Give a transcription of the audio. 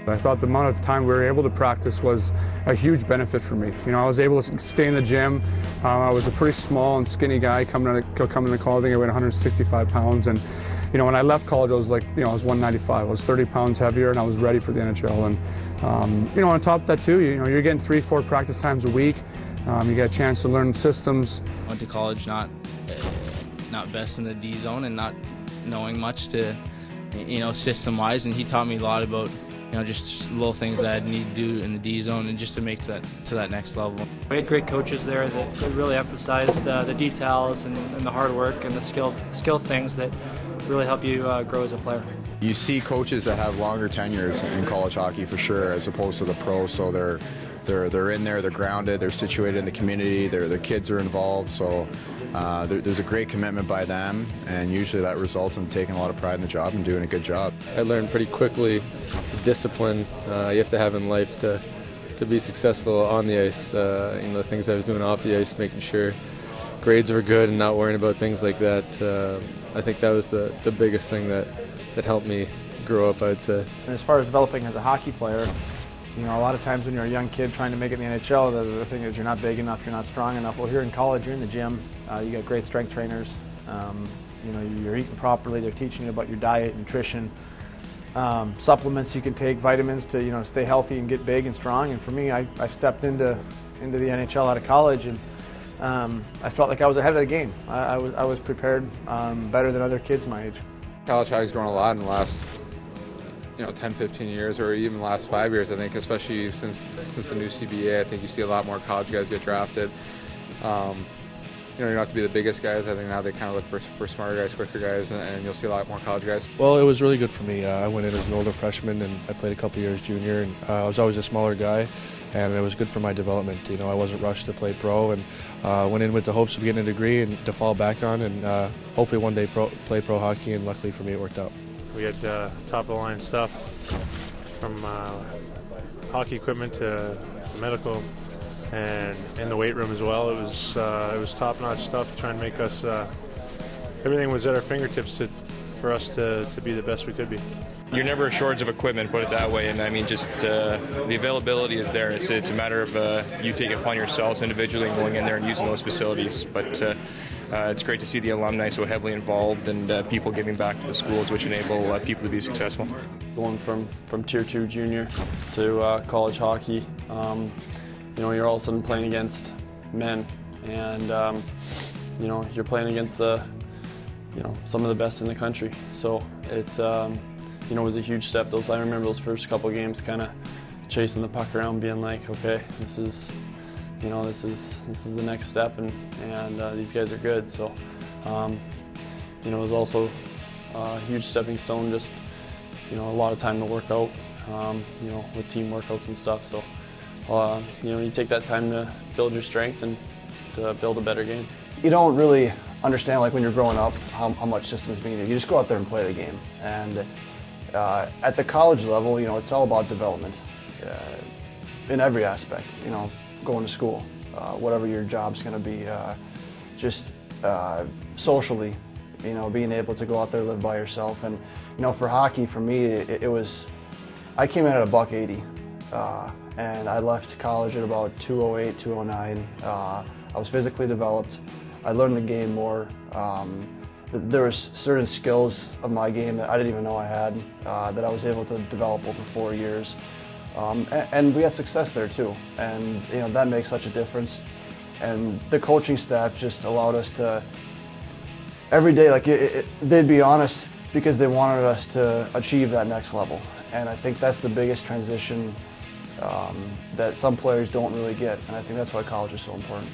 I thought the amount of time we were able to practice was a huge benefit for me. You know, I was able to stay in the gym. I was a pretty small and skinny guy coming into college. I think I weighed 165 pounds. And, you know, when I left college, I was like, you know, I was 195. I was 30 pounds heavier, and I was ready for the NHL. And, you know, on top of that too, you know, you're getting 3-4 practice times a week. You get a chance to learn systems. Went to college not best in the D zone and not knowing much to, you know, system-wise, and he taught me a lot about, you know, just little things that I need to do in the D zone and just to make that to that next level. We had great coaches there that really emphasized the details and the hard work and the skill things that really help you grow as a player. You see coaches that have longer tenures in college hockey for sure, as opposed to the pros. So they're in there, they're grounded, they're situated in the community, their kids are involved. So there's a great commitment by them, and usually that results in taking a lot of pride in the job and doing a good job. I learned pretty quickly the discipline you have to have in life to be successful on the ice. You know, the things I was doing off the ice, making sure grades were good and not worrying about things like that. I think that was the biggest thing that helped me grow up, I'd say. And as far as developing as a hockey player, you know, a lot of times when you're a young kid trying to make it in the NHL, the thing is you're not big enough, you're not strong enough. Well, here in college, you're in the gym, you got great strength trainers, you know, you're eating properly, they're teaching you about your diet, nutrition, supplements you can take, vitamins to, you know, stay healthy and get big and strong. And for me, I stepped into the NHL out of college, and I felt like I was ahead of the game. I was prepared better than other kids my age. College hockey's grown a lot in the last, you know, 10, 15 years, or even the last 5 years, I think, especially since the new CBA. I think you see a lot more college guys get drafted. You know, you don't have to be the biggest guys. I think now they kind of look for smarter guys, quicker guys, and you'll see a lot more college guys. Well, it was really good for me. I went in as an older freshman, and I played a couple years junior, and I was always a smaller guy, and it was good for my development. You know, I wasn't rushed to play pro, and went in with the hopes of getting a degree and to fall back on, and hopefully one day play pro hockey, and luckily for me it worked out. We had top-of-the-line stuff, from hockey equipment to medical, and in the weight room as well. It was top-notch stuff to try and make us. Everything was at our fingertips for us to be the best we could be. You're never a shortage of equipment, put it that way, and I mean, just the availability is there. It's a matter of you taking it upon yourselves individually and going in there and using those facilities. But it's great to see the alumni so heavily involved, and people giving back to the schools, which enable people to be successful. Going from Tier 2 junior to college hockey, you know, you're all of a sudden playing against men, and you know, you're playing against you know, some of the best in the country. So it you know, was a huge step. I remember those first couple games, kind of chasing the puck around, being like, okay, this is, you know, this is the next step, and these guys are good. So you know, it was also a huge stepping stone. Just, you know, a lot of time to work out, you know, with team workouts and stuff. So you know, you take that time to build your strength and to build a better game. You don't really understand, like when you're growing up, how much systems being used. You just go out there and play the game. And at the college level, you know, it's all about development in every aspect. You know, going to school, whatever your job's going to be, just socially, you know, being able to go out there, live by yourself. And you know, for hockey, for me, it was, I came in at $1.80, and I left college at about 208, 209. I was physically developed. I learned the game more. There was certain skills of my game that I didn't even know I had that I was able to develop over 4 years. And we had success there too. And you know, that makes such a difference. And the coaching staff just allowed us to, every day, like they'd be honest because they wanted us to achieve that next level. And I think that's the biggest transition that some players don't really get. And I think that's why college is so important.